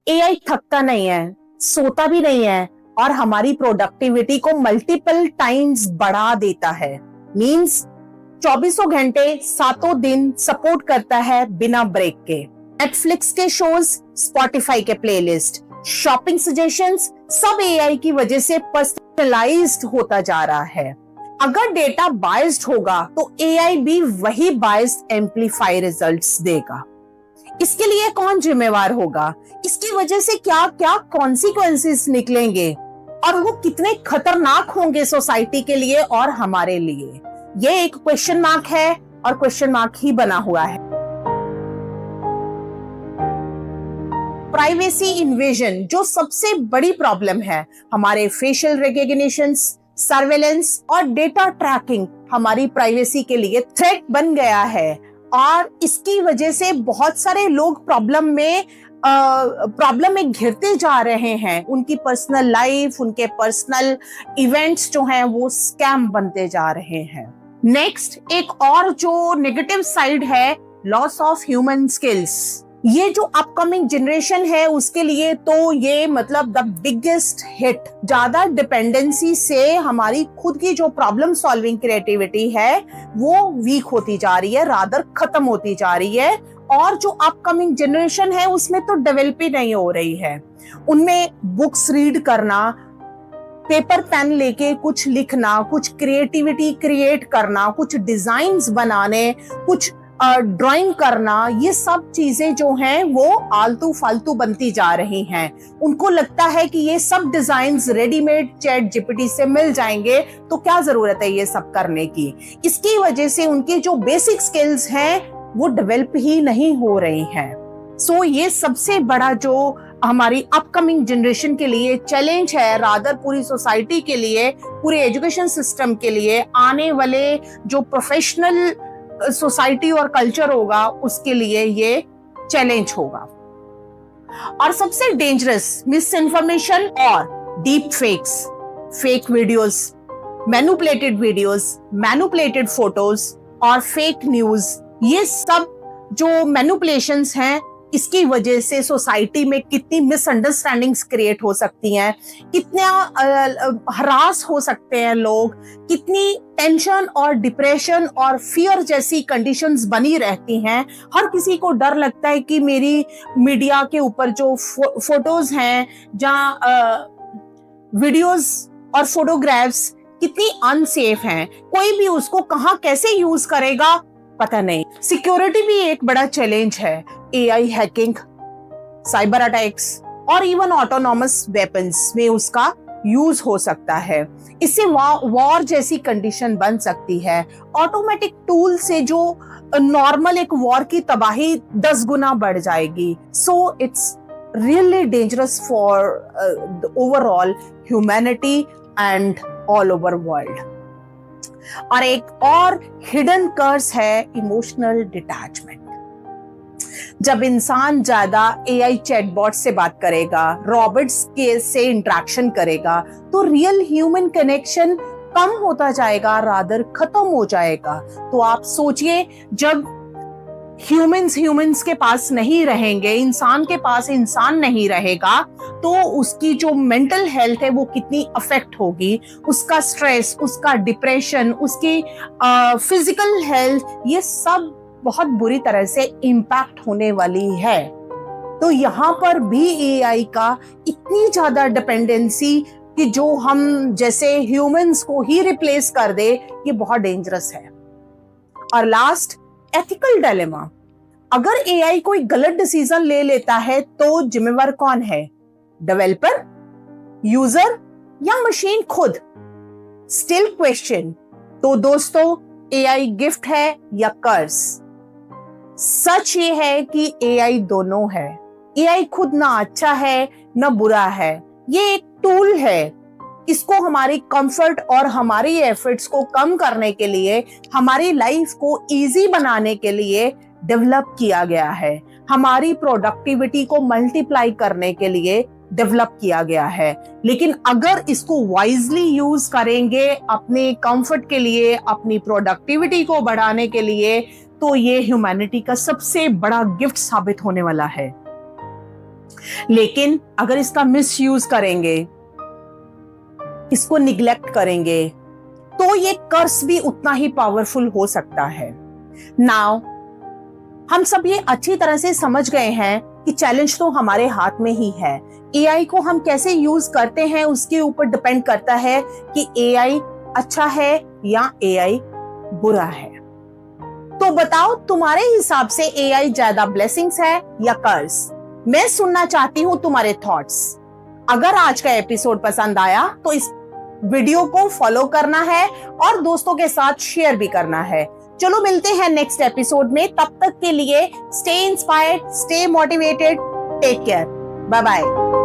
AI थकता नहीं है, सोता भी नहीं है और हमारी प्रोडक्टिविटी को मल्टीपल टाइम्स बढ़ा देता है। मींस 24 घंटे 7 दिन सपोर्ट करता है बिना ब्रेक के। नेटफ्लिक्स के शोज, स्पॉटिफाई के प्लेलिस्ट, शॉपिंग सजेशंस सब एआई की वजह से पर्सनलाइज्ड होता जा रहा है। अगर डेटा बायस्ड होगा तो एआई भी वही बायस्ड एम्पलीफाई रिजल्ट्स देगा। इसके लिए कौन जिम्मेवार होगा? इसकी वजह से क्या क्या कॉन्सिक्वेंसेस निकलेंगे और वो कितने खतरनाक होंगे सोसाइटी के लिए और हमारे लिए, ये एक क्वेश्चन मार्क है और क्वेश्चन मार्क ही बना हुआ है। प्राइवेसी इन्वेजन जो सबसे बड़ी प्रॉब्लम है, हमारे फेशियल रिकॉग्निशंस, सर्वेलेंस और डेटा ट्रैकिंग हमारी प्राइवेसी के लिए थ्रेट बन गया है और इसकी वजह से बहुत सारे लोग प्रॉब्लम में घिरते जा रहे हैं। उनकी पर्सनल लाइफ, उनके पर्सनल इवेंट्स जो हैं वो स्कैम बनते जा रहे हैं। नेक्स्ट एक और जो नेगेटिव साइड है, लॉस ऑफ ह्यूमन स्किल्स। ये जो अपकमिंग जनरेशन है उसके लिए तो ये मतलब द बिगेस्ट हिट। ज्यादा डिपेंडेंसी से हमारी खुद की जो प्रॉब्लम सॉल्विंग क्रिएटिविटी है वो वीक होती जा रही है, रादर खत्म होती जा रही है। और जो अपकमिंग जनरेशन है उसमें तो डेवलप ही नहीं हो रही है। उनमें बुक्स रीड करना, पेपर पेन लेके कुछ लिखना, कुछ क्रिएटिविटी क्रिएट करना, कुछ डिजाइन्स बनाने, कुछ ड्राइंग करना, ये सब चीजें जो हैं वो आलतू फालतू बनती जा रही हैं। उनको लगता है कि ये सब डिजाइन्स रेडीमेड चैट जीपीटी से मिल जाएंगे, तो क्या जरूरत है ये सब करने की। इसकी वजह से उनके जो बेसिक स्किल्स हैं वो डेवलप ही नहीं हो रही हैं। सो ये सबसे बड़ा जो हमारी अपकमिंग जनरेशन के लिए चैलेंज है, रादर पूरी सोसाइटी के लिए, पूरे एजुकेशन सिस्टम के लिए, आने वाले जो प्रोफेशनल सोसाइटी और कल्चर होगा उसके लिए ये चैलेंज होगा। और सबसे डेंजरस मिस इन्फॉर्मेशन और deep fakes, fake videos, manipulated photos और फेक न्यूज, ये सब जो मैनिपुलेशंस हैं इसकी वजह से सोसाइटी में कितनी मिसअंडरस्टैंडिंग्स क्रिएट हो सकती हैं, कितना हरास हो सकते हैं लोग, कितनी टेंशन और डिप्रेशन और फियर जैसी कंडीशंस बनी रहती हैं। हर किसी को डर लगता है कि मेरी मीडिया के ऊपर जो फोटोज हैं, जहाँ वीडियोस और फोटोग्राफ्स कितनी अनसेफ हैं, कोई भी उसको कहाँ कैसे यूज करेगा पता नहीं। सिक्योरिटी भी एक बड़ा चैलेंज है। एआई हैकिंग, साइबर अटैक्स और इवन ऑटोनॉमस वेपन्स में उसका यूज हो सकता है। इससे वॉर जैसी कंडीशन बन सकती है। ऑटोमेटिक टूल से जो नॉर्मल एक वॉर की तबाही 10 गुना बढ़ जाएगी। So it's really dangerous for the overall humanity and all over world. और एक और हिडन कर्स है इमोशनल डिटैचमेंट। जब इंसान ज्यादा एआई चैटबॉट से बात करेगा, रॉबोट्स के से इंटरेक्शन करेगा, तो रियल ह्यूमन कनेक्शन कम होता जाएगा, रादर खत्म हो जाएगा। तो आप सोचिए, जब ह्यूमंस के पास नहीं रहेंगे, इंसान के पास इंसान नहीं रहेगा, तो उसकी जो मेंटल हेल्थ है वो कितनी अफेक्ट होगी, उसका स्ट्रेस, उसका डिप्रेशन, उसकी फिजिकल हेल्थ, ये सब बहुत बुरी तरह से इम्पैक्ट होने वाली है। तो यहाँ पर भी एआई का इतनी ज्यादा डिपेंडेंसी कि जो हम जैसे ह्यूमंस को ही रिप्लेस कर दे, ये बहुत डेंजरस है। और लास्ट, एथिकल डायलेमा। अगर एआई कोई गलत डिसीजन ले लेता है तो जिम्मेवार कौन है? डेवलपर, यूजर या मशीन खुद? Still question. तो दोस्तों, एआई गिफ्ट है या कर्स? सच ये है कि एआई दोनों है। एआई खुद ना अच्छा है ना बुरा है, ये एक टूल है। इसको हमारी कंफर्ट और हमारी एफर्ट्स को कम करने के लिए, हमारी लाइफ को इजी बनाने के लिए डेवलप किया गया है। हमारी प्रोडक्टिविटी को मल्टीप्लाई करने के लिए डेवलप किया गया है। लेकिन अगर इसको वाइजली यूज करेंगे अपने कंफर्ट के लिए, अपनी प्रोडक्टिविटी को बढ़ाने के लिए, तो ये ह्यूमैनिटी का सबसे बड़ा गिफ्ट साबित होने वाला है। लेकिन अगर इसका मिसयूज करेंगे, इसको निग्लेक्ट करेंगे, तो ये कर्स भी उतना ही पावरफुल हो सकता है। नाउ हम सब ये अच्छी तरह से समझ गए हैं कि चैलेंज तो हमारे हाथ में ही है। एआई को हम कैसे यूज करते हैं उसके ऊपर डिपेंड करता है कि एआई अच्छा है या एआई बुरा है। तो बताओ, तुम्हारे हिसाब से एआई ज्यादा ब्लेसिंग्स है या कर्स? मैं सुनना चाहती हूं तुम्हारे थॉट्स। अगर आज का एपिसोड पसंद आया तो इस वीडियो को फॉलो करना है और दोस्तों के साथ शेयर भी करना है। चलो मिलते हैं नेक्स्ट एपिसोड में। तब तक के लिए stay inspired, stay motivated, take care, bye bye.